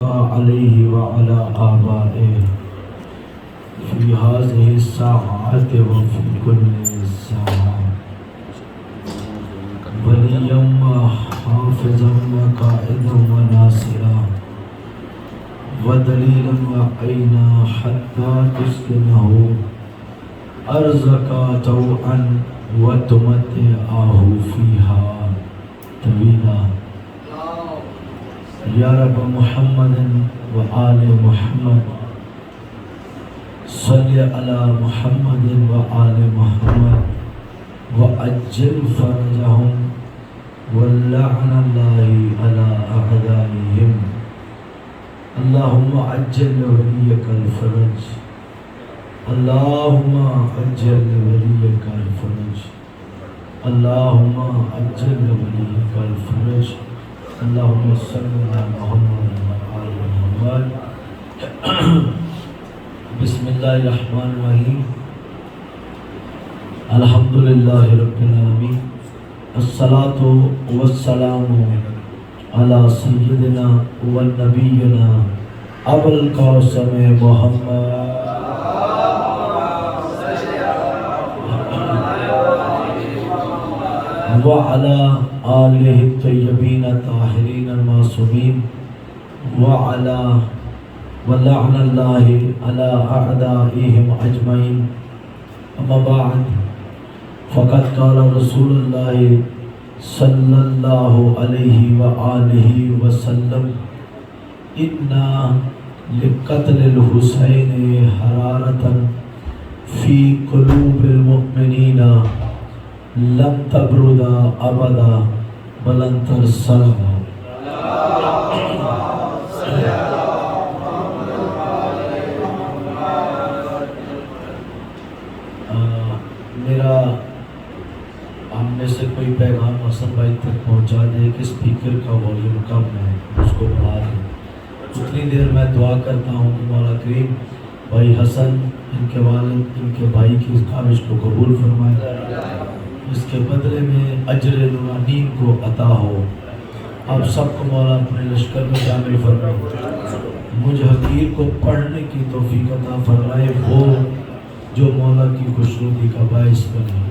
عليه وعلى آبائه في هذه الساعات وفي كل ساعة وليا وحافظا وقائدا وناصرا ودليلا وعينا حتى تسكنه أرزك طوعا وتمتعه فيها طويلا یا رب محمد و آل محمد صلی علی محمد و آل محمد و عجل فرجهم واللعن اللہ علی اعدائهم اللہم عجل ولیک الفرج اللہم عجل ولیک الفرج اللہم عجل ولیک الفرج اللهم صل على محمد وعلى محمد بسم الله الرحمن الرحيم الحمد لله رب العالمين الصلاة والسلام على سيدنا ونبينا أبو القاسم محمد وعلى آلہ الطیبین الطاہرین المعصومین ولعن اللہ علی اعدائهم اجمعین اما بعد فقد قال رسول اللہ صلی اللہ علیہ وآلہ وسلم انا لقتل الحسین حرارتا فی قلوب المؤمنین لم تبردا ابدا بلن ترسلنا میرا ہم میں سے کوئی پیغام حسن بھائی تک پہنچا دے کہ اسپیکر کا والیوم کم ہے اس کو بڑھا دیں اتنی دیر میں دعا کرتا ہوں کہ مولا کریم بھائی حسن ان کے والد ان کے بھائی کی اس خواہش کو قبول فرمائے اس کے بدلے میں اجر نورانین کو عطا ہو آپ سب کو مولا اپنے لشکر میں شامل فرمائے مجھ حقیر کو پڑھنے کی توفیق عطا فرمائے وہ جو مولا کی خوشنودی کا باعث بنے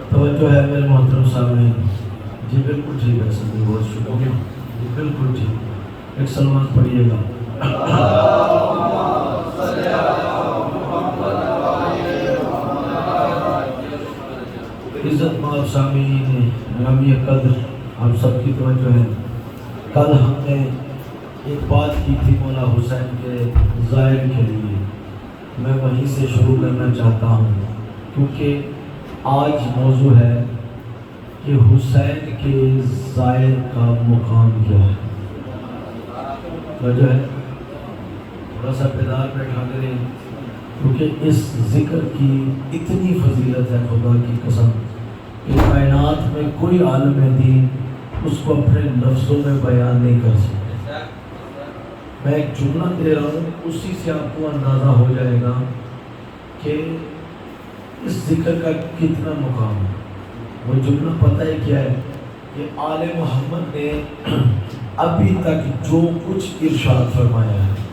توجہ ہے میرے محترم سامنے جی بالکل ٹھیک ہے سب بہت شکریہ بالکل ٹھیک ایک سلوات پڑھیے گا عزت مآب سامعین گرامی قدر آپ سب کی توجہ ہے کل ہم نے ایک بات کی تھی مولا حسین کے زائر کے لیے میں وہیں سے شروع کرنا چاہتا ہوں کیونکہ آج موضوع ہے کہ حسین کے زائر کا مقام کیا ہے وجہ ہے تھوڑا سا بیدار بیٹھا کریں کیونکہ اس ذکر کی اتنی فضیلت ہے خدا کی قسم کہ کائنات میں کوئی عالم دین اس کو اپنے لفظوں میں بیان نہیں کر سکتا میں ایک جملہ دے رہا ہوں اسی سے آپ کو اندازہ ہو جائے گا کہ اس ذکر کا کتنا مقام ہے وہ جملہ پتہ ہے کیا ہے کہ آل محمد نے ابھی تک جو کچھ ارشاد فرمایا ہے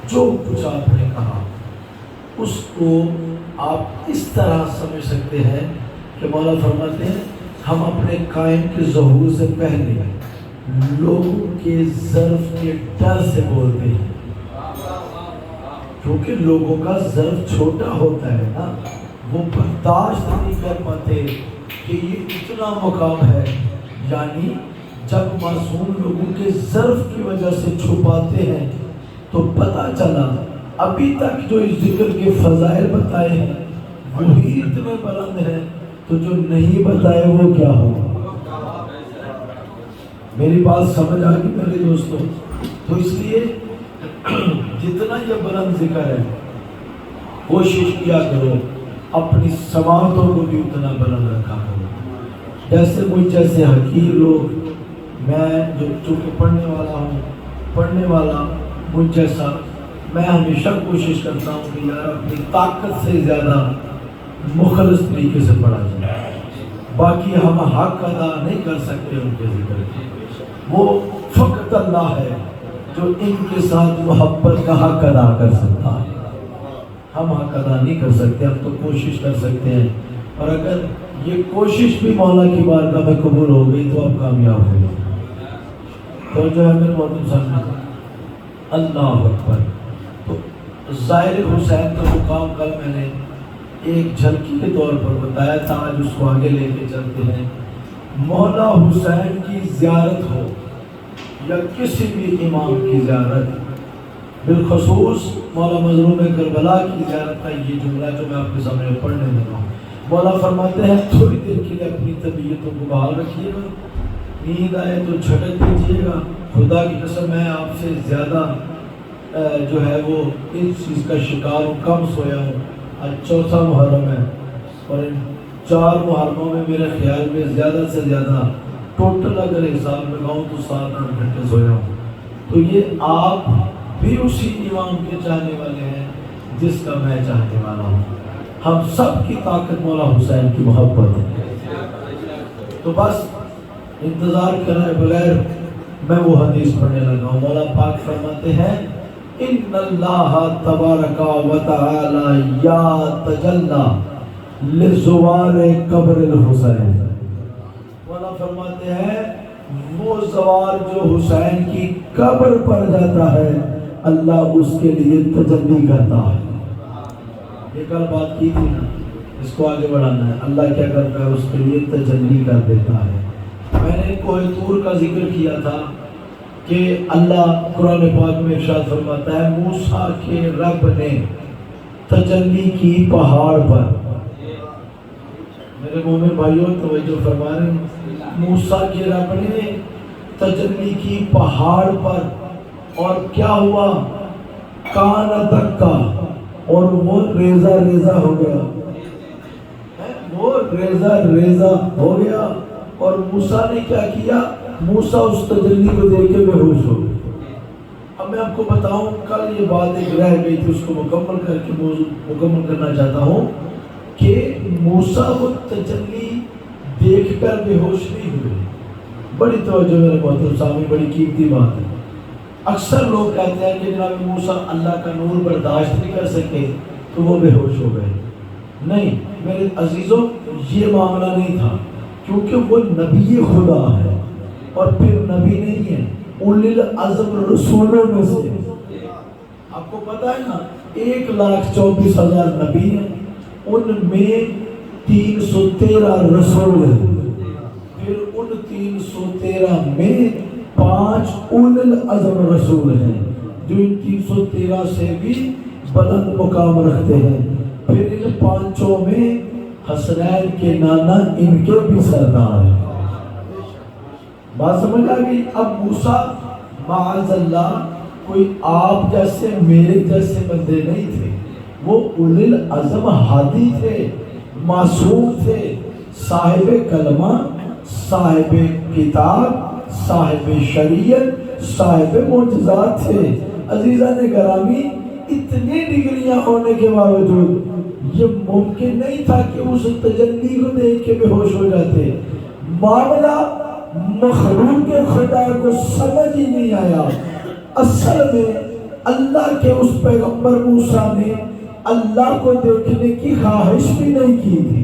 جو کچھ آپ نے کہا اس کو آپ اس طرح سمجھ سکتے ہیں کہ مولا فرماتے ہیں ہم اپنے قائم کے ظہور سے پہلے لوگوں کے ظرف کے ڈر سے بولتے ہیں کیونکہ لوگوں کا ظرف چھوٹا ہوتا ہے نا وہ برداشت نہیں کر پاتے کہ یہ اتنا مقام ہے یعنی جب معصوم لوگوں کے ظرف کی وجہ سے چھپاتے ہیں تو پتہ چلا ابھی تک جو اس ذکر کے فضائل بتائے ہیں وہی اتنے بلند ہیں تو جو نہیں بتائے وہ کیا ہوگا میری بات سمجھ آ گئی میرے دوستوں تو اس لیے جتنا یہ بلند ذکر ہے کوشش کیا کرو اپنی سماعتوں کو بھی اتنا بلند رکھا کرو جیسے حقیر لوگ میں جو چونکہ پڑھنے والا مجھ جیسا میں ہمیشہ کوشش کرتا ہوں کہ یار اپنی طاقت سے زیادہ مخلص طریقے سے پڑھا جائے. باقی ہم حق ادا نہیں کر سکتے ان کے ذکر کی. وہ فقط اللہ ہے جو ان کے ساتھ محبت کا حق ادا کر سکتا ہے. ہم حق ادا نہیں کر سکتے, ہم تو کوشش کر سکتے ہیں, اور اگر یہ کوشش بھی مولا کی بارگاہ میں قبول ہو گئی تو آپ کامیاب ہو گئے. تو جو ہے میرے محترم سامنے اللہ اکبر. تو ظاہر حسین کا مقام کل میں نے ایک جھلکی کے طور پر بتایا تھا, آج اس کو آگے لے کے چلتے ہیں. مولا حسین کی زیارت ہو یا کسی بھی امام کی زیارت, بالخصوص مولا مظلوم کربلا کی زیارت کا یہ جملہ جو میں آپ کے سامنے پڑھنے لگا ہوں. مولا فرماتے ہیں تھوڑی دیر کے لیے اپنی طبیعتوں کو بحال رکھیے گا, نیند آئے تو جھٹک دیجیے گا. خدا کی قسم میں آپ سے زیادہ جو ہے وہ اس چیز کا شکار ہوں, کم سویا ہوں. آج چوتھا محرم ہے اور ان 4 محرموں میں میرے خیال میں زیادہ سے زیادہ ٹوٹل اگر حساب لگاؤں تو 7-8 گھنٹے سویا ہوں. تو یہ آپ بھی اسی امام کے چاہنے والے ہیں جس کا میں چاہنے والا ہوں. ہم سب کی طاقت مولا حسین کی محبت ہے. تو بس انتظار کرائے بغیر میں وہ حدیث پڑھنے لگا ہوں. مولا پاک فرماتے ہیں ان اللہ تبارک و تعالی یا تجلی لزوار قبر الحسین. مولا فرماتے ہیں وہ زوار جو حسین کی قبر پر جاتا ہے اللہ اس کے لیے تجلی کرتا ہے. یہ کل بات کی تھی نا, اس کو آگے بڑھانا ہے. اللہ کیا کرتا ہے, اس کے لیے تجلی کر دیتا ہے. میں نے کوہ طور کا ذکر کیا تھا کہ اللہ قرآن پاک میں ارشاد فرماتا ہے موسیٰ کے رب نے تجلی کی پہاڑ پر. میرے مومن بھائیوں توجہ فرما رہے ہیں, موسیٰ کے رب نے تجلی کی پہاڑ پر, اور کیا ہوا, کان دکا, اور وہ ریزہ ریزہ ہو گیا, وہ ریزہ ریزہ ہو گیا. اور موسیٰ نے کیا کیا, موسیٰ اس تجلی کو دیکھ کے بے ہوش ہو گیا. اب میں آپ کو بتاؤں, کل یہ بات ایک رہ گئی تھی, اس کو مکمل کر کے موضوع مکمل کرنا چاہتا ہوں کہ موسیٰ وہ تجلی دیکھ کر بے ہوش نہیں ہوئے. بڑی توجہ میرے محترم سامنے, بڑی قیمتی بات ہے. اکثر لوگ کہتے ہیں کہ جناب موسیٰ اللہ کا نور برداشت نہیں کر سکے تو وہ بے ہوش ہو گئے. نہیں میرے عزیزوں, یہ معاملہ نہیں تھا, کیونکہ وہ نبی خدا ہے اور پھر نبی نہیں ہے, اولی العزم رسولوں میں سے. آپ کو پتا ہے نا 1,24,000 نبی ہیں, ان میں 313 رسول ہیں. پھر ان 313 میں 5 اولی العزم رسول ہیں جو ان 313 سے بھی بلند مقام رکھتے ہیں. پھر ان 5 میں حسنین کے نانا ان کے بھی سردار ہیں. بات سمجھ آ گئی. اب موسیٰ معاذ اللہ کوئی آپ جیسے میرے جیسے بندے نہیں تھے, وہ اولی العزم ہادی تھے, معصوم تھے, صاحب کلمہ, صاحب کتاب, صاحب شریعت, صاحب معجزات تھے. عزیزان گرامی, اتنی ڈگریاں ہونے کے باوجود یہ ممکن نہیں تھا کہ اس تجلی کو دیکھ کے بے ہوش ہو جاتے. معاملہ مخلوق خدا کو سمجھ ہی نہیں آیا. اصل میں اللہ کے اس پیغمبر موسیٰ نے اللہ کو دیکھنے کی خواہش بھی نہیں کی تھی.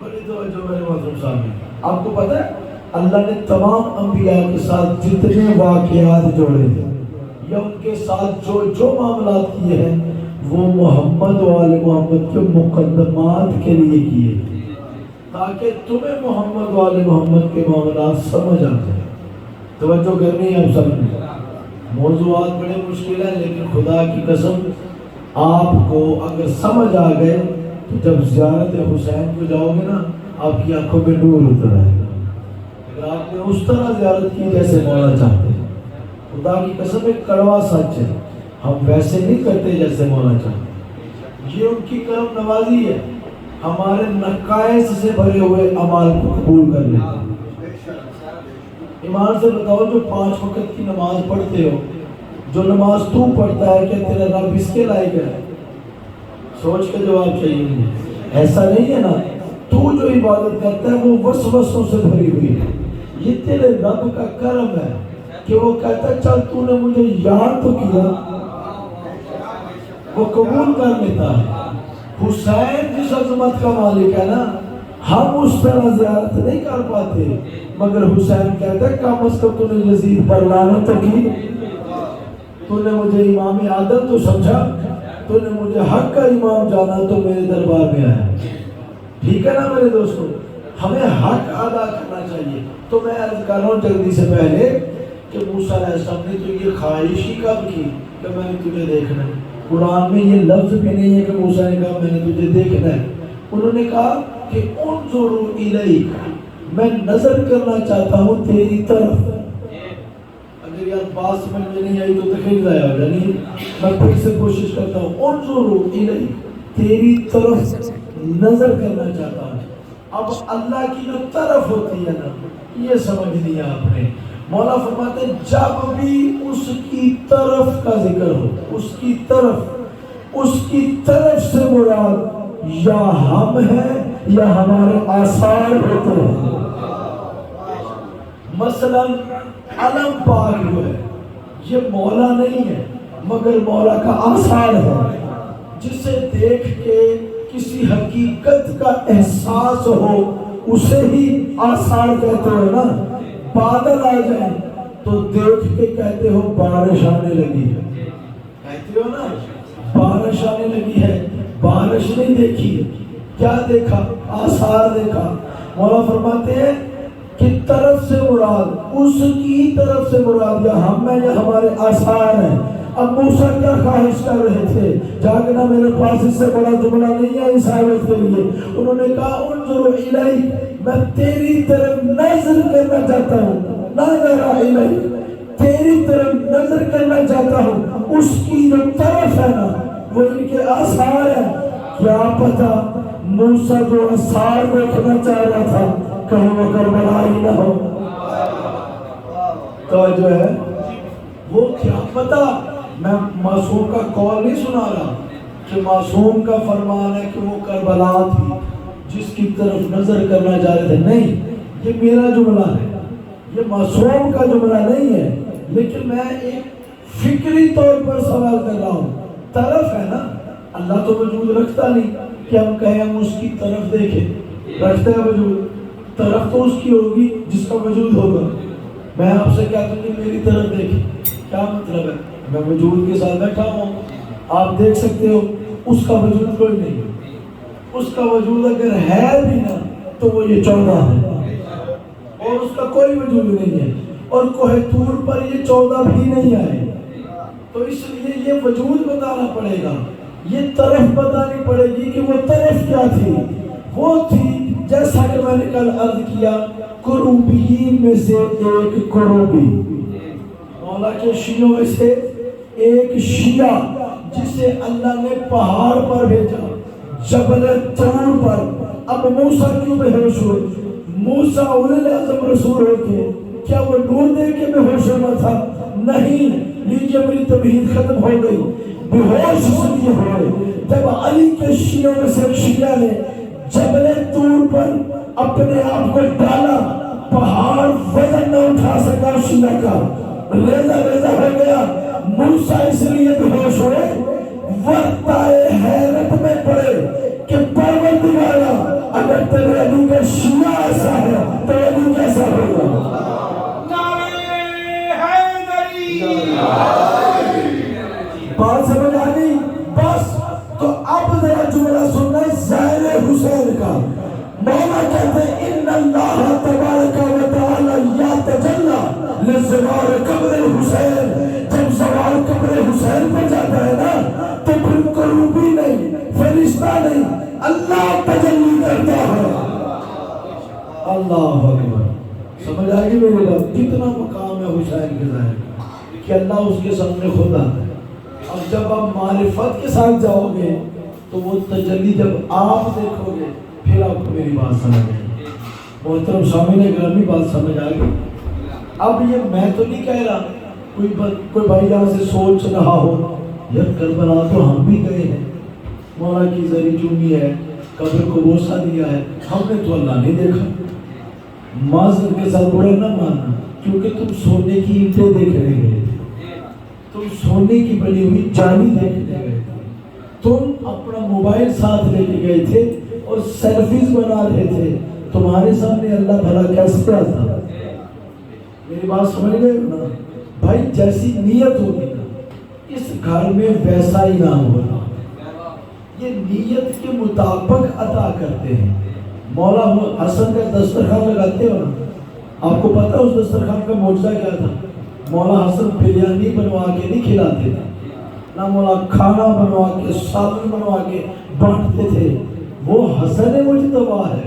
بڑی توجہ میرے محترم صاحب, آپ کو پتہ ہے اللہ نے تمام انبیاء کے ساتھ جتنے واقعات جوڑے تھے یا ان کے ساتھ جو معاملات کیے ہیں وہ محمد و آل محمد کے مقدمات کے لیے کیے تاکہ تمہیں محمد و آل محمد کے معاملات سمجھ آ جائے. توجہ کرنی ہے. اب سب نے موضوعات بڑے مشکل ہیں, لیکن خدا کی قسم آپ کو اگر سمجھ آ گئے تو جب زیارت حسین کو جاؤ گے نا آپ کی آنکھوں میں نور اتر آئے گا. اگر آپ نے اس طرح زیارت کی جیسے مولا چاہتے ہیں, خدا کی قسم ایک کڑوا سچ ہے, ہم ویسے نہیں کرتے جیسے مولا چاہتے. یہ ان کی کرم نوازی ہے, ہمارے نقائص سے بھرے ہوئے اعمال کو قبول کر لیتے ہیں. ایمان سے بتاؤ, جو 5 وقت کی نماز پڑھتے ہو, جو نماز تو پڑھتا ہے, کیا تیرا رب اس کے لائق ہے؟ سوچ کے جواب چاہیے. ایسا نہیں ہے نا، تو جو عبادت کرتا ہے وہ وسوسوں سے بھری ہوئی ہے. یہ تیرے رب کا کرم ہے کہ وہ کہتا ہے چل تو نے مجھے یاد تو کیا، وہ قبول کر لیتا ہے. حسین جس عظمت کا مالک ہے نا، ہم اس طرح زیارت نہیں کر پاتے، مگر حسین کہتا ہے کم از کم تو نے یزید پر لعنت تو کی، تو نے مجھے امام عادل تو سمجھا، تو نے مجھے حق کا امام جانا تو میرے دربار میں آیا. ٹھیک ہے نا میرے دوستو، ہمیں حق ادا کرنا چاہیے. تو میں عرض کر رہا ہوں جلدی سے پہلے کہ موسیٰ علیہ السلام نے تو یہ خواہش ہی کب کی کہ میں نے تجھے دیکھنا ہے. قرآن میں یہ لفظ بھی نہیں ہے کہ موسیٰ نے کہا میں نے تجھے دیکھنا ہے. انہوں نے کہا کہ انظروا الیک، میں نظر کرنا چاہتا ہوں تیری طرف. اگر یار بات سمجھ میں نہیں آئی تو تخیل ضائع ہو جانی، میں پھر سے کوشش کرتا ہوں. انظروا الیک، تیری طرف نظر کرنا چاہتا ہوں. اب اللہ کی جو طرف ہوتی ہے نا، یہ سمجھ لیا آپ نے. مولا فرماتے ہیں جب بھی اس کی طرف کا ذکر ہو، اس کی طرف سے مراد یا ہم ہیں یا ہمارے آثار ہوتے ہیں. مثلا علم پاک جو ہے یہ مولا نہیں ہے مگر مولا کا آثار ہے، جسے دیکھ کے کسی حقیقت کا احساس ہو اسے ہی آثار کہتے ہو نا. بادل آ جائیں تو دیکھ کے کہتے ہو بارش آنے لگی ہے، کہتے ہو نا بارش آنے لگی ہے. بارش نہیں دیکھی، کیا دیکھا؟ آثار دیکھا. مولا فرماتے ہیں کہ طرف سے مراد اس کی طرف سے مراد یا ہم ہیں یا ہمارے آثار ہیں. اب موسیٰ کیا خواہش کر رہے تھے؟ جاگنا میرے پاس اس سے بڑا جملہ نہیں ہے اس آیت کے لیے. انہوں نے کہا انظر الیک، میں تیری طرف نظر کرنا چاہتا ہوں. نظر الیک، تیری طرف نظر کرنا چاہتا ہوں. اس کی جو طرف ہے نا وہ ان کے آثار ہیں. کیا پتا موسیٰ جو آثار دیکھنا چاہ رہا تھا کہیں وہ کربلا ہی نہ ہو. تو جو ہے وہ کیا پتا. میں معصوم کا قول نہیں سنا رہا کہ معصوم کا فرمان ہے کہ وہ کربلا تھی جس کی طرف نظر کرنا چاہ رہے تھے. نہیں، یہ میرا جملہ ہے، یہ معصوم کا جملہ نہیں ہے. لیکن میں ایک فکری طور پر سوال کر رہا ہوں. طرف ہے نا، اللہ تو وجود رکھتا نہیں کہ ہم کہیں ہم اس کی طرف دیکھیں. رکھتا ہے وجود، طرف تو اس کی ہوگی جس کا وجود ہوگا. میں آپ سے کہتا ہوں کہ میری طرف دیکھیں، کیا مطلب ہے؟ میں وجود کے ساتھ بیٹھا ہوں، آپ دیکھ سکتے ہو، اس کا وجود کوئی نہیں. اس کا وجود اگر ہے بھی نا تو وہ یہ 14 ہے اور اس کا کوئی وجود نہیں ہے. اور کوہ طور پر یہ 14 بھی نہیں آئے. تو اس لیے یہ وجود بتانا پڑے گا، یہ طرف بتانی پڑے گی کہ وہ طرف کیا تھی. وہ تھی جیسا کہ میں نے کل عرض کیا، کروبیین میں سے ایک کروبی، مولا کے شیعوں میں سے ایک شیعہ جسے اللہ نے پہاڑ پر بھیجا، جبل طور پر. اب موسیٰ کیوں بے ہوش ہوئے؟ موسیٰ اولوالعزم رسول ہو کے کیا وہ نور دے کے بے ہوش ہونا تھا؟ نہیں. لیجیے میری تمہید ختم ہو گئی. بے ہوش اس لیے ہوئے جب علی کے شیعوں میں سے ایک شیعہ نے جبل طور پر اپنے آپ کو ڈالا، پہاڑ وزن نہ اٹھا سکا شیعہ کا، ریزہ ریزہ ہو گیا. موسیٰ اس لیے بے ہوش ہوئے، وقت آئے حیرت میں پڑے کہ پروردگارا اگر تیرے علی کا شیعہ ایسا ہے تو علی کیسا ہوگا؟ بات سمجھ آ گئی؟ بس تو اب ذرا جملہ سننا زہر حسین کا. مولا کہتے ہیں ان اللہ تبارک و تعالی یتجلی لزوال قبر الحسین. جب زوال قبر حسین پر جاتا ہے نا تو پھر کروبی نہیں، فرشتہ نہیں، اللہ تجلی کرتا ہے. اللہ اکبر. سمجھ آئے گی میرے بات؟ کتنا مقام ہے حسین کے ظاہر کہ اللہ اس کے سامنے خود آتا ہے. اب جب آپ معرفت کے ساتھ جاؤ گے تو وہ تجلی جب آپ دیکھو گے پھر آپ کو میری بات سمجھ آئے گی. محترم سامعین گرامی بات سمجھ آ گئی. اب یہ میں تو نہیں کہہ رہا، کوئی بھائی یہاں سے سوچ رہا ہو یار کربلا تو ہم بھی گئے ہیں، مولا کی زری چومی ہے، قبر کو بوسہ دیا ہے، ہم نے تو اللہ نہیں دیکھا۔ معذرت کے ساتھ برا نہ ماننا، کیونکہ تم سونے کی اینٹیں دیکھنے گئے تھے، تم سونے کی بنی ہوئی چاندی دیکھنے گئے تھے، تم اپنا موبائل ساتھ لے کے گئے تھے اور سیلفیز بنا رہے تھے، تمہارے سامنے اللہ بھلا کیسے تھا؟ میری بات سمجھ گئے نا بھائی؟ جیسی نیت ہوگی نا اس گھر میں ویسا انعام ہوگا۔ یہ نیت کے مطابق عطا کرتے ہیں۔ مولا حسن کا دسترخوان لگاتے ہو نا، آپ کو پتہ اس دسترخوان کا معجزہ کیا تھا؟ مولا حسن بریانی بنوا کے نہیں کھلاتے تھے، نہ مولا کھانا بنوا کے سالن بنوا کے بانٹتے تھے۔ وہ حسن مجتبی ہے،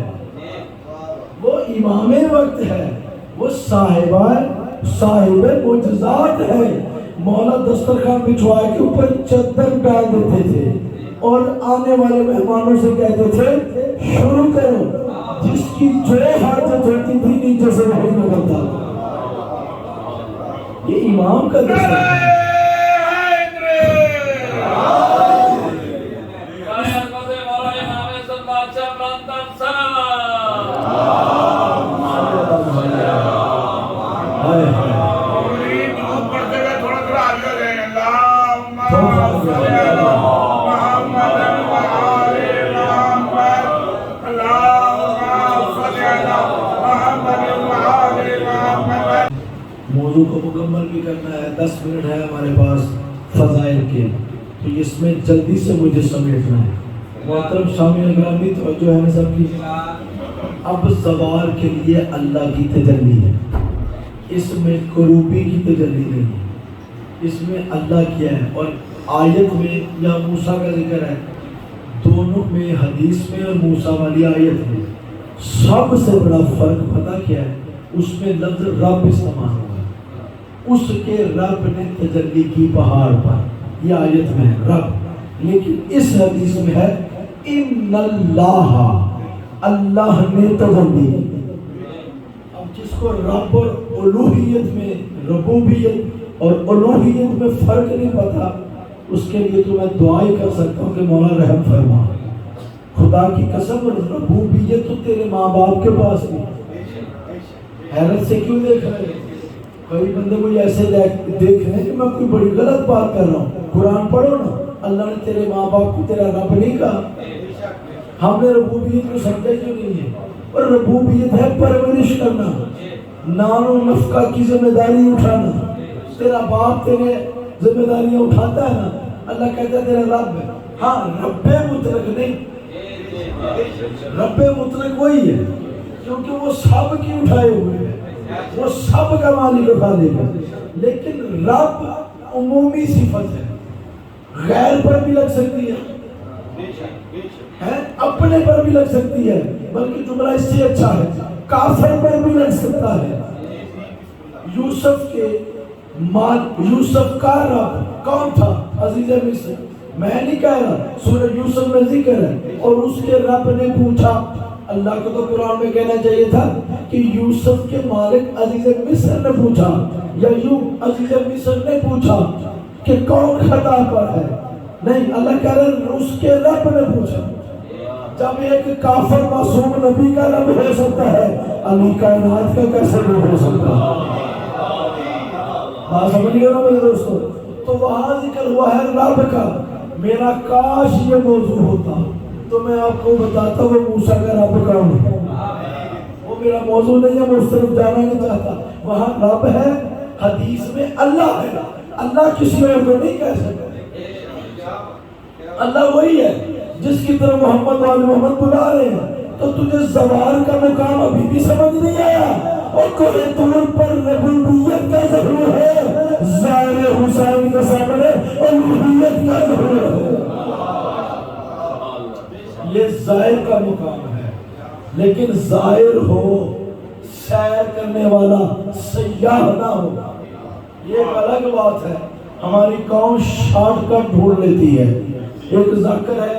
وہ امام وقت ہے، وہ صاحب معجزات ہے۔ مولا دسترخوان بچھوا کے اوپر چادر ڈال دیتے تھے اور آنے والے مہمانوں سے کہتے تھے شروع کرو، جس کی جو حاجت ہوتی تھی نیچے سے وہی نکلتا۔ یہ امام کا دسترخوان ہے۔ موضوع کو مکمل بھی کرنا ہے، 10 منٹ ہے ہمارے پاس فضائل کے، تو اس میں جلدی سے مجھے سمیٹنا ہے۔ محترم سامعین گرامی توجہ ہے سب کی۔ اب زوال کے لیے اللہ کی تجلی ہے، اس میں کروبی کی تجلی نہیں ہے، اس میں اللہ کیا ہے۔ اور آیت میں یا موسیٰ کا ذکر ہے، دونوں میں حدیث میں اور موسیٰ والی آیت میں سب سے بڑا فرق پتہ کیا ہے؟ اس میں لفظ رب استعمال ہوا ہے، اس کے رب نے تجلی کی پہاڑ پر، یہ آیت میں ہے رب، لیکن اس حدیث میں ہے ان اللہ نے تجلی۔ اب جس کو رب اور الوہیت میں، ربوبیت اور الوہیت میں فرق نہیں پتا، اس کے لیے تو میں دعا ہی کر سکتا ہوں کہ مولا رحم فرما۔ خدا کی قسم، ربوبیت تو تیرے ماں باپ کے پاس نہیں۔ حیرت سے کیوں دیکھ رہے ہیں؟ کئی بندے مجھے ایسے دیکھ رہے ہیں کہ میں کوئی بڑی غلط بات کر رہا ہوں۔ قرآن پڑھو نا، اللہ نے تیرے ماں باپ کو تیرا رب نہیں کہا۔ ہم نے ربوبیت کو سمجھا کیوں نہیں ہے؟ اور ربوبیت ہے پرورش کرنا، نان و نفقہ کی ذمہ داری اٹھانا۔ تیرا باپ تیرے ذمہ داریاں اٹھاتا ہے نا، اللہ کہتا ہے تیرا رب ہے۔ ہاں، رب مطلق نہیں، رب مطلق وہی ہے کیونکہ وہ سب کی اٹھائے ہوئے ہیں، وہ سب کا مالک اٹھا دے گا۔ لیکن رب عمومی صفت ہے، غیر پر بھی لگ سکتی ہے، اپنے پر بھی لگ سکتی ہے، بلکہ جملہ اس سے اچھا ہے کافر پر بھی لگ سکتا ہے۔ یوسف کا رب کون تھا؟ عزیز مصر۔ میں نہیں کہہ رہا، سورہ یوسف میں ذکر ہے، اور اس کے رب نے پوچھا۔ اللہ کو تو قرآن میں کہنا چاہیے تھا کہ یوسف کے مالک عزیز مصر نے پوچھا، یا یوں عزیز مصر نے پوچھا کہ کون خطا پر ہے۔ نہیں، اللہ کہہ رہا اس کے رب نے پوچھا۔ جب ایک کافر معصوم نبی کا رب ہو سکتا ہے، علی کائنات کا کیسے رب ہو سکتا ہے؟ بات سمجھ گئے نا میرے دوستو؟ تو وہاں ذکر ہوا ہے رب کا۔ میرا کاش یہ موضوع ہوتا تو میں آپ کو بتاتا وہ موسیٰ کا رب کون ہے۔ وہ میرا موضوع نہیں ہے، میں اس طرف جانا نہیں چاہتا۔ وہاں رب ہے، حدیث میں اللہ ہے۔ اللہ کسی اور کو نہیں کہہ سکتا۔ اللہ وہی ہے جس کی طرف محمد وال محمد بلا رہے ہیں۔ تو تجھے زوال کا مقام ابھی بھی سمجھ نہیں آیا؟ اور کوئی طور پر ربوبیت کا ظہور ہے، زائر حسین کے سامنے الوہیت کا ظہور ہے۔ یہ زائر کا مقام ہے، لیکن زائر ہو، سیر کرنے والا سیاح نہ ہو، یہ ایک الگ بات ہے۔ ہماری قوم شارٹ کٹ ڈھونڈ لیتی ہے۔ ایک ذاکر ہے،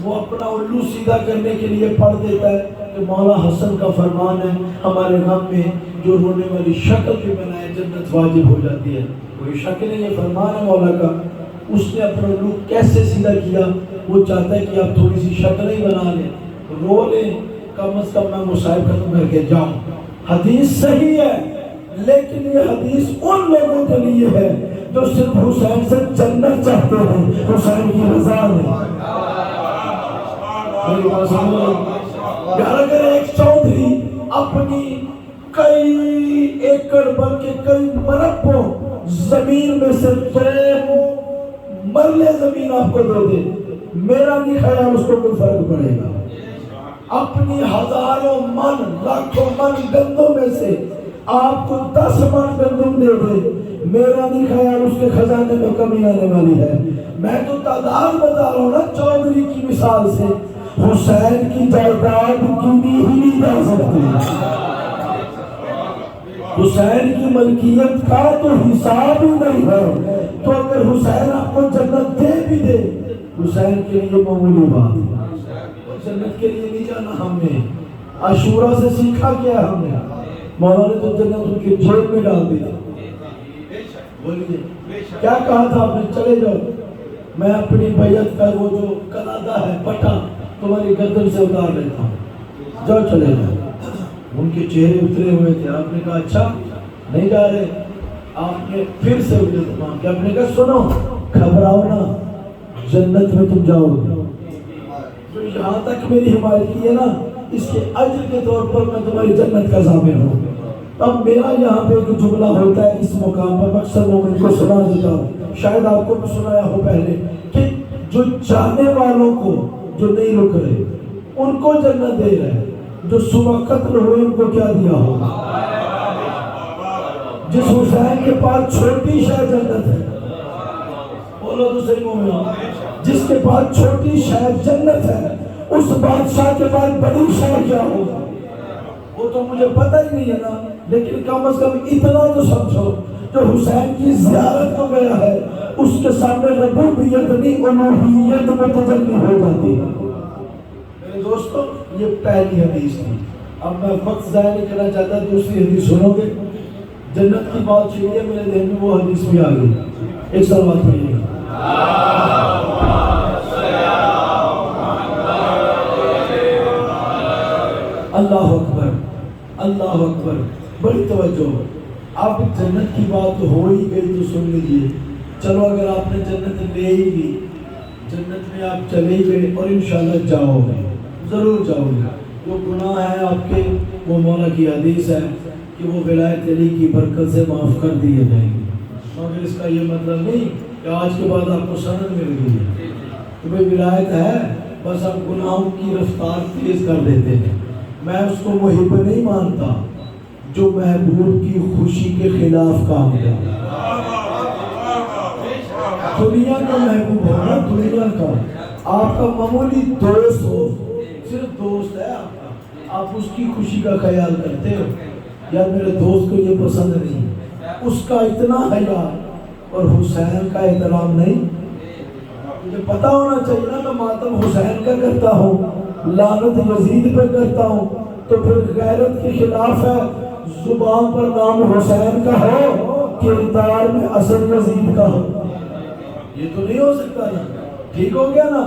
وہ اپنا الو سیدھا کرنے کے لیے پڑھ دیتا ہے کہ مولا حسن کا فرمان ہے ہمارے غم میں جو رونے والی شکل بھی بنائے جنت واجب ہو جاتی ہے۔ کوئی شک نہیں، یہ فرمان ہے مولا کا۔ اس نے اپنا الو کیسے سیدھا کیا؟ وہ چاہتا ہے کہ آپ تھوڑی سی شکل ہی بنا لیں، رو لیں، کم از کم میں مصائب ختم کر کے جاؤں۔ حدیث صحیح ہے، لیکن یہ حدیث ان لوگوں کے لیے ہے جو صرف حسین سے جنت چاہتے ہیں، حسین کی رضا نہیں۔ یار اگر ایک چودھری اپنی کئی ایکڑ بلکہ کئی مربع زمین میں سے 2 مرلے زمین آپ کو دے دے، میرا نہیں خیال اس کو کوئی فرق پڑے گا۔ اپنی ہزاروں من لاکھوں من گندم میں سے آپ کو 10 من گندم دے دے، میرا نہیں خیال اس کے خزانے میں کمی آنے والی ہے۔ میں تو تعداد بتا رہا ہوں نا چودھری کی مثال سے، حسین کی جائیداد گنی ہی نہیں جا سکتی۔ حسین کی ملکیت کا تو حساب ہی نہیں ہے، تو اگر حسین آپ کو جنت دے بھی دے، حسین کے لیے معمولی بات ہے۔ جنت کے لیے نہیں جانا ہم نے، عاشورہ سے سیکھا کیا ہم نے؟ مولا نے تو جنت ان کی جیب میں ڈال دی تھی۔ بولیے کیا کہا تھا آپ نے؟ چلے جاؤ، میں اپنی بیعت کا وہ جو قلادہ ہے پٹا تمہاری گردن سے اتار لیتا ہوں، جاؤ چلے جاؤ۔ ان کے چہرے اترے ہوئے تھے، آپ نے کہا اچھا نہیں جا رہے؟ آپ نے پھر سے اجازت مانگ کے آپ نے کہا سنو، گھبراؤ نا، جنت میں تم جاؤ گے۔ تو یہاں تک میری حمایت کی ہے نا، اس کے اجر کے طور پر میں تمہاری جنت کا ضامن ہوں۔ اب میرا یہاں پہ ایک جملہ ہوتا ہے اس مقام پر، اکثر مومن کو سنا دیتا ہوں، شاید آپ کو بھی سنایا ہو پہلے، کہ جو چاہنے والوں کو جو نہیں رک رہے ان کو جنت دے رہے، جو صبح قتل ہوئے ان کو کیا دیا ہوگا؟ جس حسین کے پاس چھوٹی شہ جنت ہے، بولو تو صحیح مومنوں، جس کے پاس چھوٹی شہ جنت ہے، اس بادشاہ کے پاس بڑی شہ کیا ہوگا؟ وہ تو مجھے پتہ ہی نہیں ہے نا، لیکن کم از کم اتنا تو سمجھو، جو حسین کی زیارت کو گیا ہے اس کے سامنے ربوبیت نہیں الوہیت میں تجلی ہو جاتی ہے۔ میرے دوستو یہ پہلی حدیث تھی، اب میں وقت ضائع نہیں کرنا چاہتا، دوسری حدیث سنو گے، جنت کی بات چاہیے، میرے ذہن میں وہ حدیث بھی آ گئی، ایک سلوات پڑھیے گا۔ اللہ اکبر، اللہ اکبر، بڑی توجہ۔ اب جنت کی بات ہو ہی گئی تو سن لیجیے، چلو اگر آپ نے جنت لے ہی لی، جنت میں آپ چلے ہی گئے اور انشاءاللہ جاؤ گے، ضرور جاؤ گے۔ جو گناہ ہے آپ کے وہ مولا کی حدیث ہے کہ وہ ولایت علی کی برکت سے معاف کر دیے جائیں گے، مگر اس کا یہ مطلب نہیں کہ آج کے بعد آپ کو سند مل گئی ہے، تمہیں ولایت ہے، بس آپ گناہوں کی رفتار تیز کر دیتے ہیں۔ میں اس کو محب نہیں مانتا جو محبوب کی خوشی کے خلاف کام کرے۔ دنیا کا محبوب ہو نا، دنیا کا، آپ کا معمولی دوست ہو، صرف دوست ہے آپ کا، آپ اس کی خوشی کا خیال کرتے ہو، یا میرے دوست کو یہ پسند نہیں، اس کا اتنا حیا اور حسین کا احترام نہیں۔ مجھے پتا ہونا چاہیے نا، میں ماتم حسین کا کرتا ہوں، لعنت یزید پہ کرتا ہوں، تو پھر غیرت کے خلاف ہے، زبان پر نام حسین کا ہو، کردار میں اثر یزید کا ہو، یہ تو نہیں ہو سکتا نا۔ ٹھیک ہو گیا نا،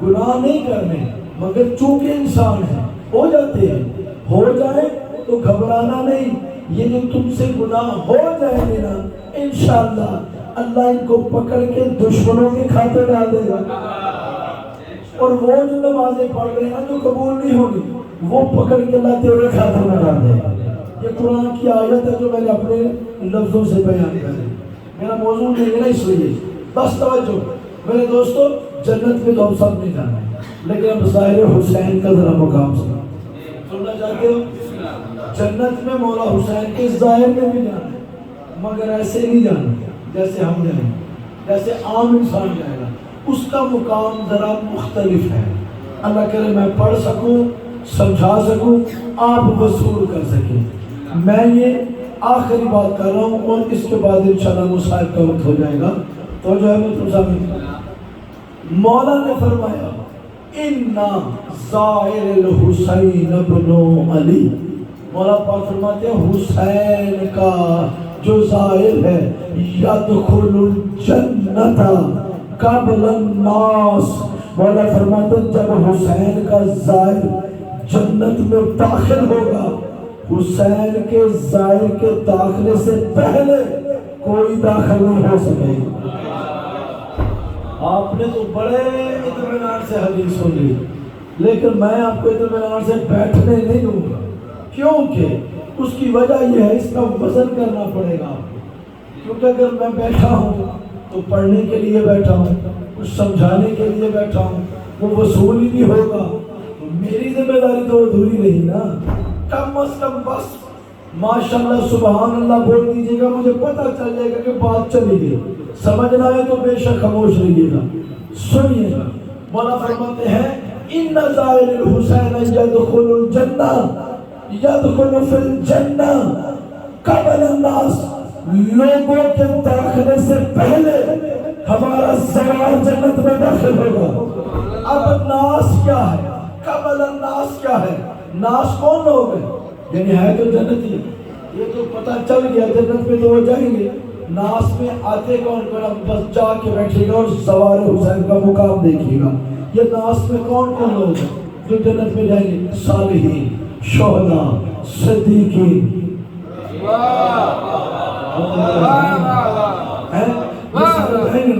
گناہ نہیں کرنے، مگر چونکہ انسان ہے ہو جاتے ہیں، ہو جائے تو گھبرانا نہیں، یہ جو تم سے گناہ ہو جائیں گے نا، انشاءاللہ اللہ ان کو پکڑ کے دشمنوں کے کھاتے ڈال دے گا، اور وہ جو نمازیں پڑھ رہے ہیں جو قبول نہیں ہوگی وہ پکڑ کے اللہ تیرے کھاتے میں ڈال دے گا۔ یہ قرآن کی آیت ہے جو میں نے اپنے لفظوں سے بیان کر دی، میرا موضوع نہیں ہے نا، اس لیے بس توجہ میرے دوستو، جنت میں تو ہم سب نہیں جانا ہے، لیکن اب ظاہر حسین کا ذرا مقام سننا چاہتے ہو؟ جنت میں مولا حسین کے ظاہر میں بھی جانا ہے، مگر ایسے نہیں جانا جیسے ہم جائیں، جیسے عام انسان جائے گا، اس کا مقام ذرا مختلف ہے۔ اللہ کرے میں پڑھ سکوں، سمجھا سکوں، آپ وصول کر سکیں۔ میں یہ آخری بات کر رہا ہوں اور اس کے بعد انشاءاللہ مصاحب کا وقت ہو جائے گا، تو جو ہے مولا نے فرمایا اِنَّا زَائِرِ الْحُسَيْنَ ابْنُ علی، مولا پاک فرماتے ہیں حسین کا جو زائر ہے یدخل الجنت قبل الناس، مولا فرماتے ہیں جب حسین کا زائر جنت میں داخل ہوگا، حسین کے زائر کے داخلے سے پہلے کوئی داخل نہیں ہو سکے گا۔ آپ نے تو بڑے اطمینان سے حدیث سن لی، لیکن میں آپ کو اطمینان سے بیٹھنے نہیں دوں گا، کیونکہ اس کی وجہ یہ ہے، اس کا وزن کرنا پڑے گا آپ کو۔ کیونکہ اگر میں بیٹھا ہوں تو پڑھنے کے لیے بیٹھا ہوں، کچھ سمجھانے کے لیے بیٹھا ہوں، وہ وصول بھی ہوگا، تو میری ذمہ داری تو ادھوری رہی نا۔ کم از کم بس ماشاءاللہ سبحان اللہ بول دیجیے گا، مجھے پتہ چل جائے گا کہ بات چلی گئی۔ سمجھنا ہے تو بے شک خاموش رہیے گا، سنیے گا۔ مولا فرماتے ہیں ان زائر الحسین یدخل الجنہ، یدخل فی الجنہ قبل الناس، لوگوں کے داخلے سے پہلے ہمارا زوار جنت میں داخل ہوگا۔ اب ناس کیا ہے، قبل الناس کیا ہے؟ ناس کون لوگ ہیں؟ یعنی ہے تو جنتی، یہ تو پتہ چل گیا جنت میں تو وہ جائیں گے۔ ناس میں آتے کون کون؟ اب بس جا کے بیٹھے گا اور زوار حسین کا مقام دیکھیے گا۔ یہ ناس میں کون کون لوگ ہیں جو جنت میں جائیں گے؟ صالحین، شہداء، صدیقین،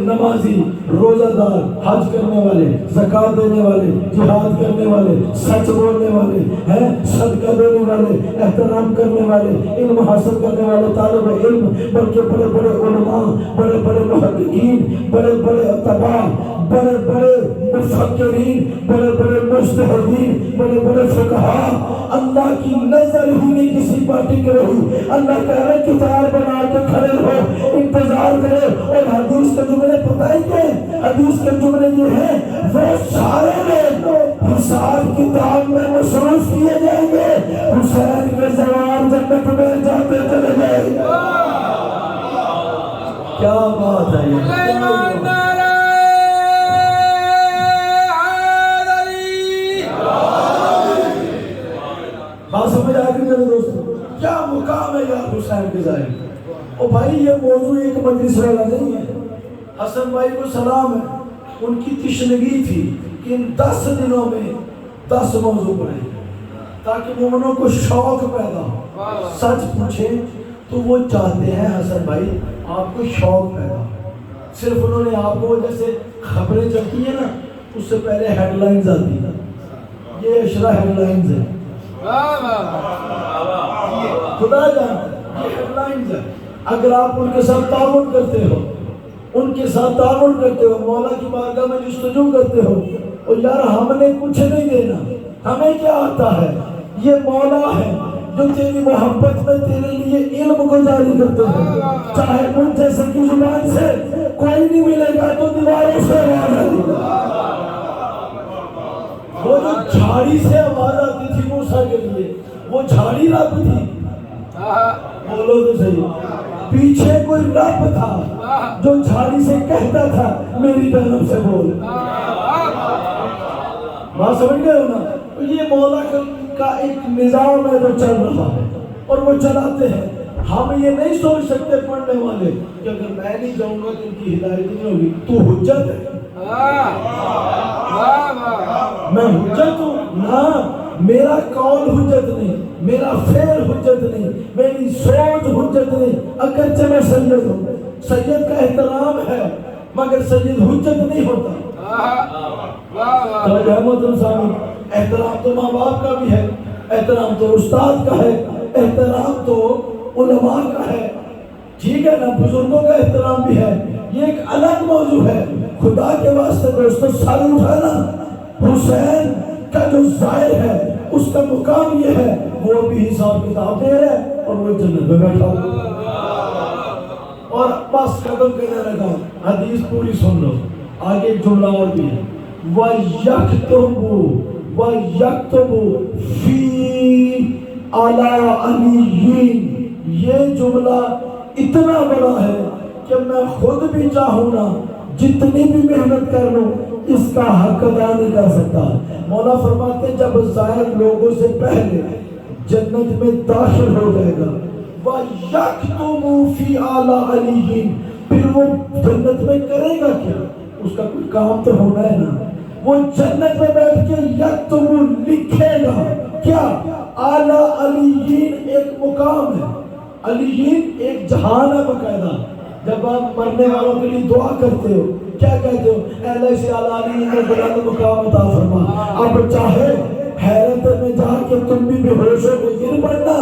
نمازی، روزہ دار، حج کرنے والے، زکات دینے والے، جہاد کرنے والے، سچ بولنے والے ہیں، صدقہ دینے والے، احترام کرنے والے، علم حاصل کرنے والے طالب علم، بلکہ بڑے بڑے علماء، بڑے بڑے محققین، بڑے بڑے اتباع، بڑے بڑے مفکرین، بڑے بڑے مجتہدین، بڑے بڑے فقہاء۔ اللہ کی نظر ہی نہیں کسی پارٹی کے رہی، اللہ کہہ رہے کتاب بنا کے کھڑے رہو، انتظار کرے۔ اور حدیث کے جملے پتہ ہی کیا ہے؟ حدیث کے جملے یہ ہیں، وہ سارے لوگ حساب کتاب میں مصروف کیے جائیں گے، حسین کے زوار جنت میں جاتے چلے جائیں گے۔ کیا بات ہے یہ! بات سمجھ آ گئی میرے دوستو؟ کیا مقام ہے یار حسین کے ظاہر۔ اور بھائی یہ موضوع ایک مجلس والا نہیں ہے۔ حسن بھائی کو سلام ہے، ان کی تشنگی تھی کہ ان 10 دنوں میں 10 موضوع پڑھیں تاکہ مومنوں کو شوق پیدا ہو۔ سچ پوچھیں تو وہ چاہتے ہیں حسن بھائی آپ کو شوق پیدا ہو۔ صرف انہوں نے آپ کو جیسے خبریں چلتی ہیں نا، اس سے پہلے ہیڈ لائنز آتی ہیں، یہ اشرا ہیڈ لائنز ہے، خدا جانتا ہے یہ ہیڈ لائنز ہے۔ اگر آپ ان کے ساتھ تعاون کرتے ہو، ان کے ساتھ تعاون کرتے ہو، مولا کی بارگاہ میں جستجو کرتے ہو، اور یار ہم نے کچھ نہیں دینا، ہمیں کیا آتا ہے؟ یہ مولا ہے جو تیری محبت میں تیرے لیے علم کو جاری کرتے ہیں۔ چاہے مجھ جیسے کی زبان سے کوئی نہیں ملے گا تو دیواروں سے آواز آتی ہے۔ وہ جو جھاڑی سے آواز آتی تھی موسیٰ کے لیے، وہ جھاڑی رب تھی، بولو تو صحیح۔ پیچھے کوئی رب تھا جو جھاڑی سے کہتا تھا میری جانب سے بول۔ بات سمجھ گئے ہو نا؟ تو یہ مولا کا ایک نظام ہے جو چل رہا ہے اور وہ چلاتے ہیں۔ ہم یہ نہیں سوچ سکتے پڑھنے والے کہ اگر میں نہیں جاؤں گا تو ان کی ہدایت نہیں ہوگی۔ تو حجت ہے، میں حجت ہوں نا، میرا قول حجت نہیں، میرا فعل حجت نہیں، میری سوچ حجت نہیں۔ اگرچہ میں سید ہوں، سید کا احترام ہے مگر سید حجت نہیں ہوتا۔ احترام تو ماں باپ کا بھی ہے، احترام تو استاد کا ہے، احترام تو علماء کا ہے، ٹھیک ہے نا، بزرگوں کا احترام بھی ہے، یہ ایک الگ موضوع ہے۔ خدا کے واسطے دوستو سر اٹھانا، حسین کا جو زائر ہے اس کا مقام یہ ہے، وہ بھی حساب کتاب دے رہا ہے اور وہ جنت میں بیٹھا ہوا۔ اور بس قدم کہنے لگا، حدیث پوری سن لو، آگے ایک جملہ اور بھی ہے، وَيَكْتُبُ فِي عَلَىٰ عَلِيٍّ۔ یہ جملہ اتنا بڑا ہے کہ میں خود بھی چاہوں نا جتنی بھی محنت کر لوں اس کا حق ادا نہیں کر سکتا۔ مولا فرماتے ہیں جب زائر لوگوں سے پہلے جنت میں داخل ہو جائے گا، وَيَكْتُبُ فِي عَلَىٰ عَلِيٍّ، پھر وہ جنت میں کرے گا کیا؟ اس کا کوئی کام تو ہونا ہے نا۔ وہ جنت میں بیٹھ کے یکتب لکھے گا کیا؟ اعلیٰ علیین ایک مقام ہے، علیین ایک جہان ہے باقاعدہ. جب آپ مرنے والوں کے لیے دعا کرتے ہو کیا کہتے ہو؟ اے اللہ سے اعلیٰ علیین میں بلند مقام عطا فرما. اب چاہے حیرت میں جا کے تم بھی بے ہوشوں کو گر پڑنا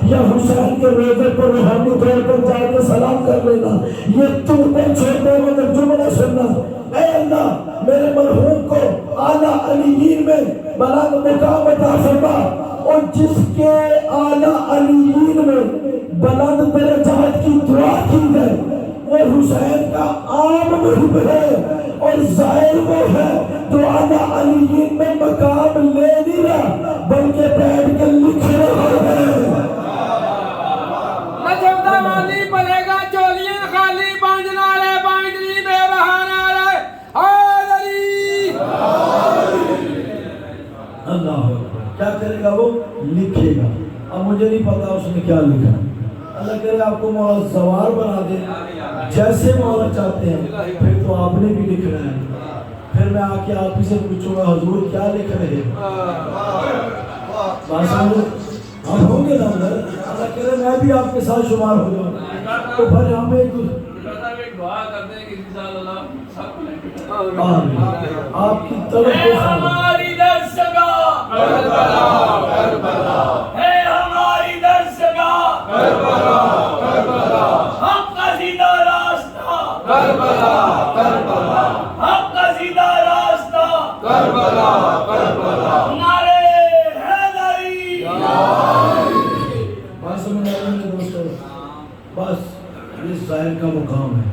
یا حسین کے روزے پر روحانی طور پر جا کے سلام کر لینا، یہ تم نے چھوٹے مگر جملہ سننا. اے اللہ میرے مرحوم کو اعلیٰ علیین میں بلند مقام عطا فرما، اور جس کے اعلیٰ علیین میں بلند درجات کی دعا کی ہے وہ حسین کا عام محب ہے اور ظاہر وہ ہے تو اعلیٰ علیین میں مقام لے نہیں رہا بلکہ بیٹھ کے لکھ رہا ہے. نجمدہ والی پلے گا چولیاں خالی بانج نارے بانجری بے بہانا رہے حیدری. اللہ کیا کرے گا؟ وہ لکھے گا. اب مجھے نہیں پتا اس نے کیا لکھا. اللہ کرے آپ کو مولا زوار بنا دے جیسے مولا چاہتے ہیں. پھر تو آپ نے بھی لکھنا ہے. پھر میں آ کے آپ ہی سے پوچھوں گا حضور کیا لکھ رہے ہیں؟ آپ ہوں گے نا ادھر. اللہ کرے میں بھی آپ کے ساتھ شمار ہو جاؤں. تو پھر ہمیں ایک آپ کی طرف ہماری درسگاہ کربلا کربلا ہے، ہماری درسگاہ کربلا کربلا، حق کا سیدھا راستہ کربلا کربلا، حق کا سیدھا راستہ کربلا کربلا، نعرے حیدری. بات سمجھ آ رہی ہے دوستو؟ بس یہ ظاہر کا مقام ہے،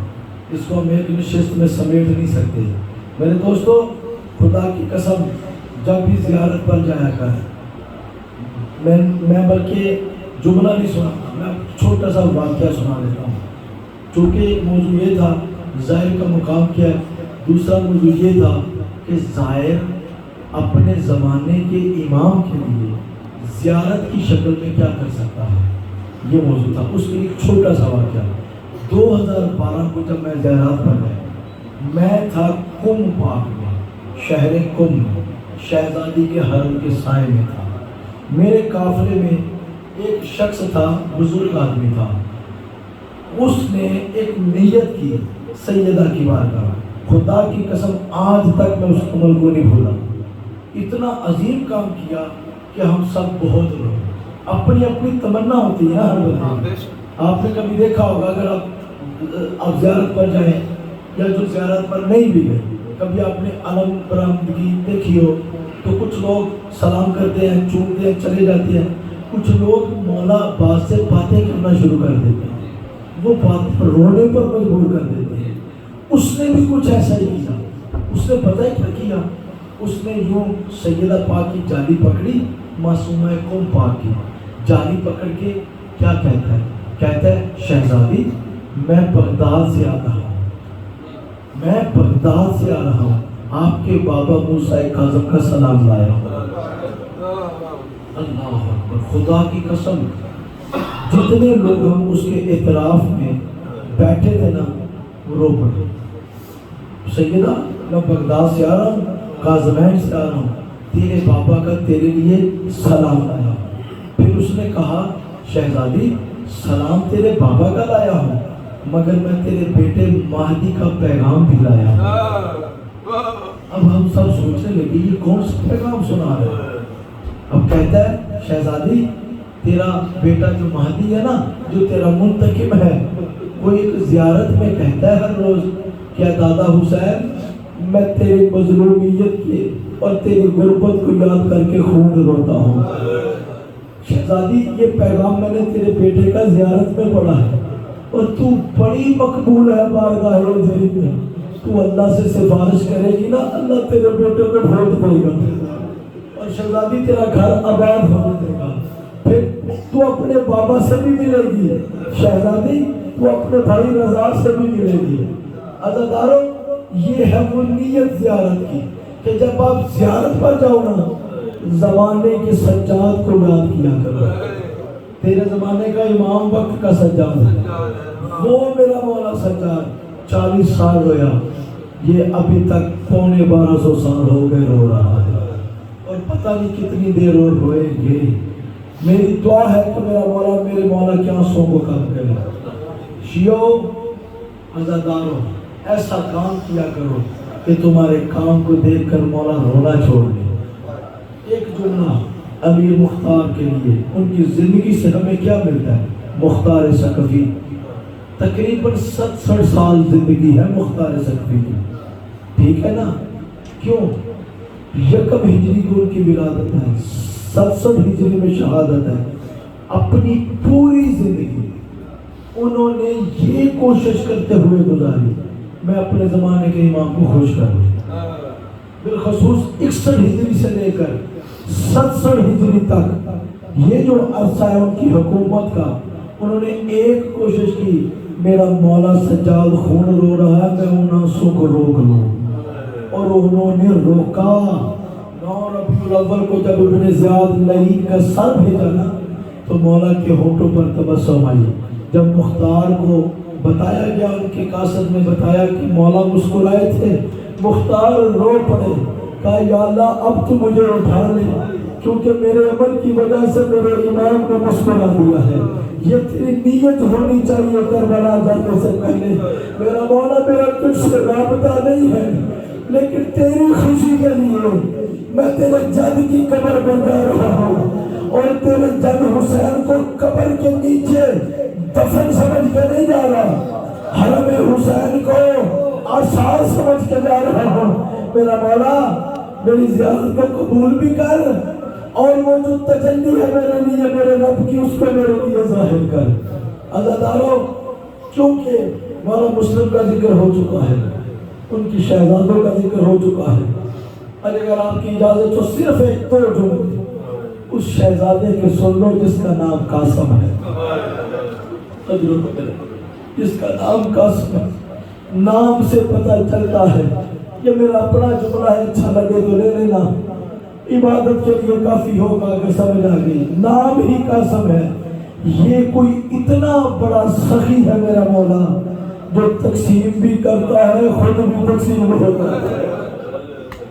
اس کو ہم ایک نشست میں سمیٹ نہیں سکتے. میرے دوستو خدا کی قسم جب بھی زیارت پر جایا کر میں بلکہ جملہ نہیں سنا، میں چھوٹا سا واقعہ سنا لیتا ہوں. چونکہ موضوع یہ تھا ظاہر کا مقام کیا ہے، دوسرا موضوع یہ تھا کہ ظاہر اپنے زمانے کے امام کے لیے زیارت کی شکل میں کیا کر سکتا ہے، یہ موضوع تھا. اس کے ایک چھوٹا سا واقعہ. 2012 کو جب میں زیارت پر گیا، میں تھا کم پاک میں، شہر کم میں، شہزادی کے حرم کے سائے میں تھا. میرے قافلے میں ایک شخص تھا، بزرگ آدمی تھا. اس نے ایک نیت کی سیدہ کی بارگاہ. خدا کی قسم آج تک میں اس عمل کو نہیں بھولا. اتنا عظیم کام کیا کہ ہم سب بہت لوگ اپنی اپنی تمنا ہوتی ہے ہر بندے. آپ نے کبھی دیکھا ہوگا اگر آپ زیارت پر جائیں یا جو زیارت پر نہیں بھی گئے، کبھی آپ نے علم برآمدگی دیکھی ہو تو کچھ لوگ سلام کرتے ہیں، چومتے ہیں، چلے جاتے ہیں. کچھ لوگ مولا عباس سے باتیں کرنا شروع کر دیتے ہیں، وہ بات رونے پر مجبور کر دیتے ہیں. اس نے بھی کچھ ایسا ہی کیا. اس نے پتہ ہے کیا کیا؟ اس نے یوں سیدہ پاک کی جالی پکڑی، معصومہ قوم پاک کی جالی پکڑ کے کیا کہتا ہے؟ کہتا ہے شہزادی میں بغداد سے آ رہا ہوں، میں بغداد سے آ رہا ہوں، آپ کے بابا موسیٰ کاظم کا سلام لایا ہوں. اللہ اکبر. خدا کی قسم جتنے لوگ ہم اس کے اعتراف میں بیٹھے تھے نا وہ رو پڑے. سیدہ میں بغداد سے آ رہا ہوں، کاظمین سے آ رہا ہوں، تیرے بابا کا تیرے لیے سلام لایا ہوں. پھر اس نے کہا شہزادی سلام تیرے بابا کا لایا ہوں مگر میں تیرے بیٹے مہدی کا پیغام بھی لایا ہوں. اب ہم سب سوچنے لگے یہ کون سا پیغام سنا رہے ہیں؟ اب کہتا ہے شہزادی تیرا بیٹا جو مہدی ہے نا، جو تیرا منتقم ہے، وہ ایک زیارت میں کہتا ہے ہر روز کیا دادا حسین میں تیری مظلومیت کے اور تیری غربت کو یاد کر کے خون روتا ہوں. شہزادی یہ پیغام میں نے تیرے بیٹے کا زیارت میں پڑھا ہے اور تو بڑی مقبول ہے بارگاہ الہی میں. تو اللہ سے سفارش کرے گی نا، اللہ تیرے بیٹے کو بھیج دے گا اور شہزادی تیرا گھر آباد ہونے دے گا. پھر تو اپنے بابا سے بھی ملے گی شہزادی، تو اپنے بھائی رضا سے بھی ملے گی. عزیزارو یہ ہے وہ نیت زیارت کی کہ جب آپ زیارت پر جاؤ نا زمانے کے سجاد کو یاد کیا کرو. تیرے زمانے کا امام وقت کا سجاد ہے، وہ میرا مولا سجاد 40 سال رویا، یہ ابھی تک 1250 سال ہو گئے رو رہا ہے اور پتہ نہیں کتنی دیر اور روئے گے. میری دعا ہے کہ میرا مولا میرے مولا کے آنسوں کو کم کرے. شیعو عزادارو ایسا کام کیا کرو کہ تمہارے کام کو دیکھ کر مولا رونا چھوڑ دے. ایک جملہ امیر مختار کے لیے، ان کی زندگی سے ہمیں کیا ملتا ہے؟ مختار ثقفی تقریباً 67 سال زندگی ہے مختار ثقفی کی، ٹھیک ہے نا؟ کیوں؟ یکم ہجری کو ان کی ولادت ہے، 67 ہجری میں شہادت ہے. اپنی پوری زندگی انہوں نے یہ کوشش کرتے ہوئے گزاری میں اپنے زمانے کے امام کو خوش کروں. بالخصوص 61 ہجری سے لے کر 67 ہجری تک یہ جو عرصہ ہے ان کی حکومت کا، انہوں نے ایک کوشش کی، میرا مولا سجاد خون رو رہا ہے میں ان آنسوں کو روک لوں، اور انہوں نے روکا. 9 ربیع الاول کو جب ابن زیاد لعین کا سر بھیجا نا تو مولا کے ہونٹوں پر تبسم آئی. جب مختار کو بتایا گیا، ان کی قاصد میں بتایا کہ مولا مسکرائے تھے، مختار رو پڑے، کہا یا اللہ اب تو مجھے اٹھا لے کیونکہ میرے عمل کی وجہ سے میرے امام نے مسکرا دیا ہے. یہ تیری نیت ہونی چاہیے کربلا جانے سے پہلے. میرا مولا میرا تجھ سے رابطہ نہیں ہے لیکن تیری خوشی کے لیے میں تیرے جد کی قبر پر جا رہا ہوں اور تیرے جد حسین کو قبر کے نیچے دفن سمجھ کے نہیں جا رہا، حرم حسین کو آثار سمجھ کے جا رہا ہوں. میرا مولا میری زیارت کو قبول بھی کر اور وہ جو تجلی ہے میرے لیے میرے رب کی اس کو میرے لیے ظاہر کر. عزادارو کیونکہ مولا مسلم کا ذکر ہو چکا ہے، ان کی شہزادوں کا ذکر ہو چکا ہے، اگر آپ کی اجازت تو صرف ایک 2 جملے اس شہزادے کے سن لو جس کا نام قاسم ہے. جس کا نام قاسم ہے، نام سے پتہ چلتا ہے. یہ میرا اپنا جملہ ہے، اچھا لگے تو لے لینا، عبادت کے لیے کافی ہوگا اگر سمجھ آ گئی. نام ہی قاسم ہے. یہ کوئی اتنا بڑا سخی ہے میرا مولا جو تقسیم بھی کرتا ہے، خود بھی تقسیم ہوتا ہے.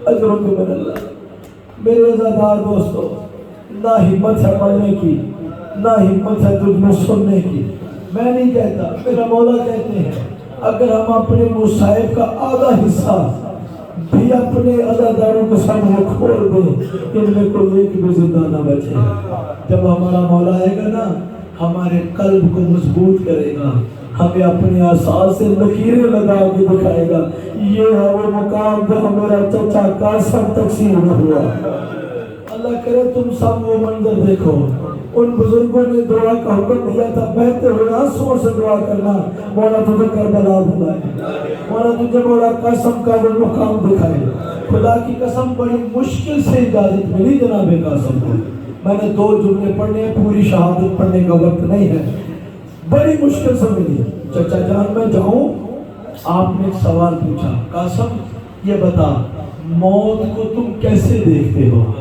اجرک من اللہ. میرے عزادار دوستو، نہ ہمت ہے پڑھنے کی، نہ ہمت ہے تجھ میں سننے کی. میں نہیں کہتا، میرا مولا کہتے ہیں اگر ہم اپنے مصائب کا آدھا حصہ بھی اپنے عزاداروں کے سامنے کھول دیں، ان میں کوئی ایک بھی زندہ نہ بچے. جب ہمارا مولا آئے گا نا ہمارے قلب کو مضبوط کرے گا، ہمیں اپنے آثار سے لکیریں لگا کے دکھائے گا. یہ ہے وہ مقام جہاں میرا چچا قاسم تقسیم ہوا. اللہ کرے تم سب وہ منظر دیکھو. ان بزرگوں نے دعا کا حکم دیا تھا، بہتے ہوئے آنسوں سے دعا کرنا، مولا تجھے کربلا بلائے، مولا تجھے مولا قاسم کا وہ مقام دکھائے. خدا کی قسم بڑی مشکل سے اجازت ملی جناب قاسم کو. میں نے 2 جملے پڑھنے ہیں، پوری شہادت پڑھنے کا وقت نہیں ہے، بڑی مشکل سے ملی. چچا جان میں جاؤں، آپ نے ایک سوال پوچھا، قاسم یہ بتا موت کو تم کیسے دیکھتے ہو؟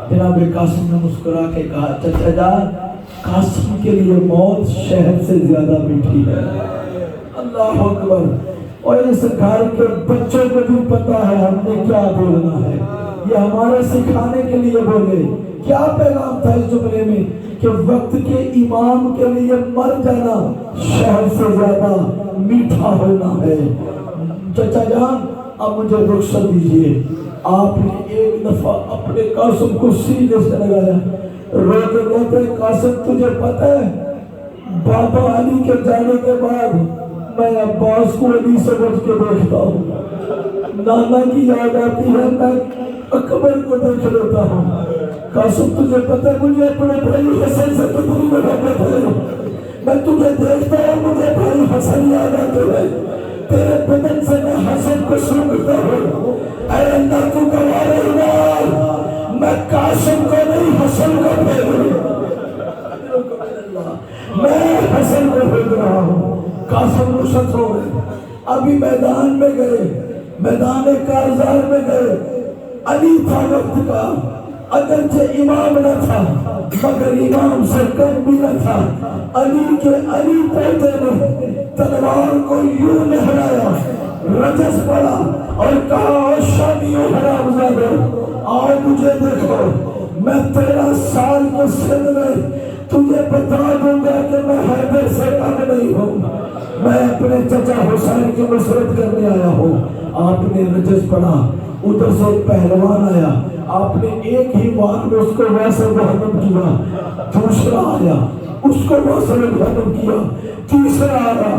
جناب قاسم نے مسکرا کے کہا، چچا جان قاسم کے لیے موت شہد سے زیادہ میٹھی ہے. اللہ اکبر. اور اس گھر کے بچوں کو بھی پتا ہے ہم نے کیا بولنا ہے، یہ ہمارے سکھانے کے لیے بولے. کیا پیغام تھا اس جملے میں کہ وقت کے امام کے لیے مر جانا شہد سے زیادہ میٹھا ہونا ہے. چچا جان اب مجھے رخصت دیجیے. آپ نے ایک دفعہ اپنے قاسم کو سینے سے لگایا، روتے روتے، قاسم تجھے پتہ ہے بابا علی کے جانے کے بعد میں عباس کو علی سمجھ کے دیکھتا ہوں، نانا کی یاد آتی ہے، میں اکبر کو دیکھ لیتا ہوں. قاسم تجھے پتہ ہے مجھے اپنے بھائی حسن سے کتنی محبت ہے، میں تجھے دیکھتا ہوں مجھے بھائی حسن یاد آتے ہیں، تیرے بدن سے میں حسن کو سونگتا ہوں. اے اللہ تو گوارے اللہ، میں قاسم کو نہیں حسن کو بھیج میں حسن کو بھیج رہا ہوں. قاسم رخصت ہو گئے، ابھی میدان میں گئے، میدان کارزار میں گئے. علی تھا وقت کا، اگرچہ امام نہ تھا مگر امام سے کم بھی نہ تھا. علی کے علی پوتے نے تلوار کو یوں لہرایا رجس پڑا اور کہا شامیوں حرامزادو آؤ مجھے دیکھو، میں 13 سال کے سن میں تجھے بتا دوں گا کہ میں حیدر سے کم نہیں ہوں، میں اپنے چچا حسین کی نصرت کرنے آیا ہوں۔ آپ نے رجس پڑھا، ادھر سے ایک پہلوان آیا، آپ نے ایک ہی بار میں اس کو ویسے محرم کیا، دوسرا آیا اس کو ویسے محرم کیا، تیسرا آیا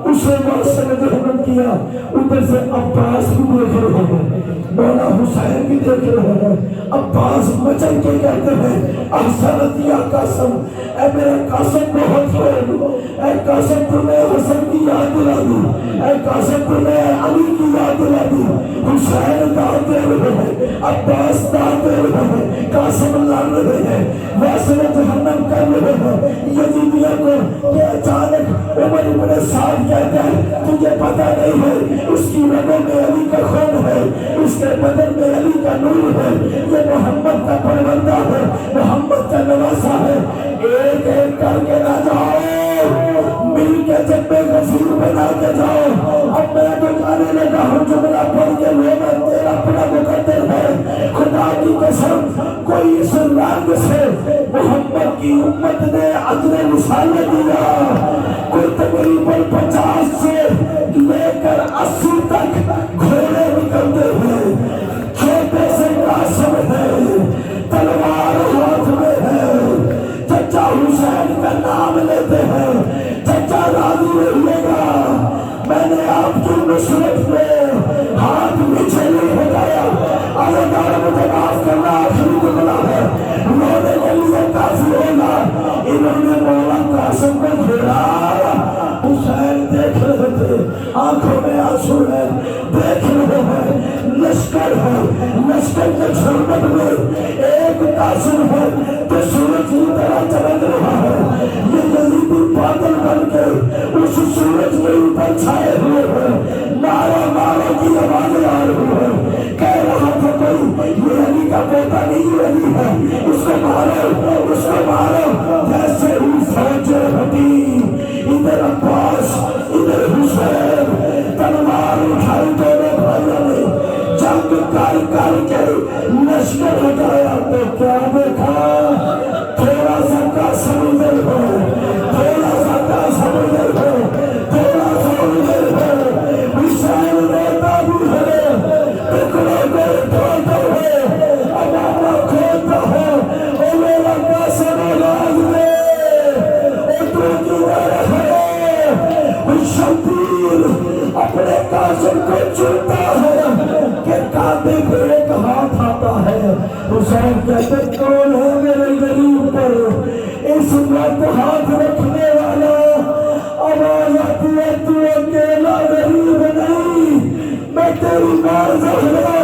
اسے ویسے محرم کیا، ادھر سے عباس بھی دیکھ رہے ہیں، مولا حسین بھی دیکھ رہے ہیں۔ عباس مچل کے کہتے ہیں احسنت یا قاسم، اے میرے قاسم بہت ہوئے، اے قاسم تمہیں حسن کی یاد دلا دی، اے قاسم تمہیں علی کی یاد دلا دی۔ حسین داد دے رہے ہیں، عباس داد دے رہے ہیں، قاسم لڑ رہے ہیں، ویسے جہنم کر رہے ہیں یزیدیوں کو کہ اچانک عمر ابن سعد کہتے ہیں تجھے پتہ نہیں ہے اس کی رگوں میں علی کا خون ہے، اس کے بدن میں علی کا نور ہے، یہ محمد کا پروردہ ہے، محمد کا نواسا ہے۔ ایک ایک کر کے نہ جاؤ، مل کے جبے غفور بنا کے جاؤ۔ اب میں تو جانے لگا ہوں جملہ پڑھ کے لوگا تیرا اپنا مقدر ہے، خدا کی قسم کوئی اس رنگ سے محمد کی امت نے عدل رسالت دیا، کوئی تقریباً 50 سے لے کر 80 تک گھوڑے نکلتے ہیں، چھوٹے سے قاسم ہے، تلوار ہاتھ میں ہے، چچا حسین کا نام لیتے ہیں، چچا راضی رہیے گا، میں نے آپ کی نصرت میں ہاتھ پیچھے نہیں ہٹایا۔ آزادار مجھے معاف کرنا آخری جملہ ہے، رونے کے لیے کافی ہوگا۔ انہوں نے مولا قاسم کو گھیرا، حسین دیکھ رہے تھے، آنکھوں میں آنسو ہے، دیکھ رہے ہیں لشکر ہے، لشکر کے جھرمٹ میں ایک قاسم ہے تو سورج کی طرح چمک رہا ہے، یہ یزیدی بادل بن کے اس سورج کے اوپر چھائے ہوئے ہیں، نعرہ مارو کی آوازیں آ رہی ہے، کہہ رہا تھا کوئی یہ علی کا بیٹا نہیں، یہ علی ہے، اس کو مارو، اس کو مارو، جیسے ہی فوجیں ہٹی، ادھر عباس ادھر حسین، تلوار اٹھائی دونوں بھائیوں نے، جنگ کر کر کے لشکر ہٹایا تو کیا دیکھا، تھوڑا سا قاسم ادھر ہو، تھوڑا سا قاسم ادھر ہو، تھوڑا سا ادھر ہو، حسین روتا بھی ہے، ٹکڑے کو توڑتا ہے، امامہ کھولتا ہے، او میرا قاسم آواز میں، او تو کدھر ہے، شبیر اپنے قاسم کو چلتا ہے کہ کعبے کو ایک ہاتھ آتا ہے، حسین کہتے کون ہے میرے غریب پر اس وقت ہاتھ رکھنے والا، آواز آتی ہے تو اکیلا غریب نہیں، میں تیری ماں زہرا